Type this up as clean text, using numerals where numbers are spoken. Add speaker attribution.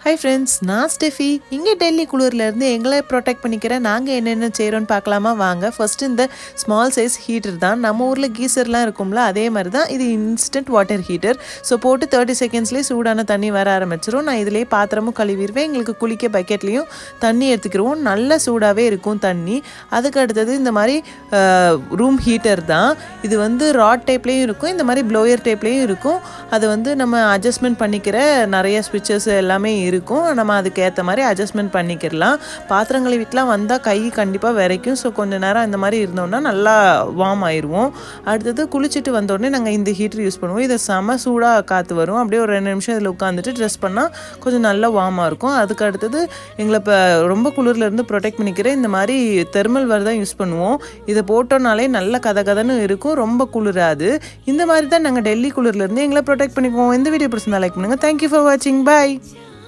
Speaker 1: Hi friends, நான் Steffi. இங்கே டெல்லி குளிர்லேருந்து எங்களை ப்ரொடெக்ட் பண்ணிக்கிறேன். நாங்கள் என்னென்ன செய்கிறோன்னு பார்க்கலாமா வாங்க. ஃபஸ்ட்டு இந்த ஸ்மால் சைஸ் ஹீட்டர் தான். நம்ம ஊரில் கீசர்லாம் இருக்கும்ல, அதே மாதிரி தான் இது இன்ஸ்டன்ட் வாட்டர் ஹீட்டர். ஸோ போட்டு 30 செகண்ட்ஸ்லேயே சூடான தண்ணி வர ஆரம்பிச்சிடும். நான் இதிலே பாத்திரமும் கழுவிடுவேன். எங்களுக்கு குளிக்க பக்கெட்லேயும் தண்ணி எடுத்துக்கிடுவோம். நல்ல சூடாகவே இருக்கும் தண்ணி. அதுக்கு அடுத்தது இந்த மாதிரி ரூம் ஹீட்டர் தான். இது வந்து ராட் டைப்லேயும் இருக்கும், இந்த மாதிரி ப்ளோயர் டைப்லேயும் இருக்கும். அது வந்து நம்ம அட்ஜஸ்ட்மெண்ட் பண்ணிக்கிற நிறைய ஸ்விட்சஸ் எல்லாமே இருக்கும். நம்ம அதுக்கேற்ற மாதிரி அட்ஜஸ்ட்மெண்ட் பண்ணிக்கிடலாம். பாத்திரங்களை வீட்டிலாம் வந்தால் கை கண்டிப்பாக விரைக்கும். ஸோ கொஞ்சம் நேரம் இந்த மாதிரி இருந்தோம்னா நல்லா வார்ம் ஆயிடுவோம். அடுத்தது குளிச்சுட்டு வந்தோடனே நாங்கள் இந்த ஹீட்டர் யூஸ் பண்ணுவோம். இதை செம சூடாக காற்று வரும். அப்படியே ஒரு 2 நிமிஷம் இதில் உட்காந்துட்டு ட்ரெஸ் பண்ணால் கொஞ்சம் நல்லா வார்மாக இருக்கும். அதுக்கு அடுத்தது எங்களை இப்போ ரொம்ப குளிர்லேருந்து ப்ரொடெக்ட் பண்ணிக்கிற இந்த மாதிரி தெர்மல் வேர் தான் யூஸ் பண்ணுவோம். இதை போட்டோன்னாலே நல்ல கதன்னு இருக்கும், ரொம்ப குளிராது. இந்த மாதிரி தான் நாங்கள் டெல்லி குளிர்லேருந்து எங்களை ப்ரொடெக்ட் பண்ணிக்குவோம். இந்த வீடியோ பிடிச்சிருந்தா லைக் பண்ணுங்கள். தேங்க்யூ ஃபார் வாட்சிங். பாய்.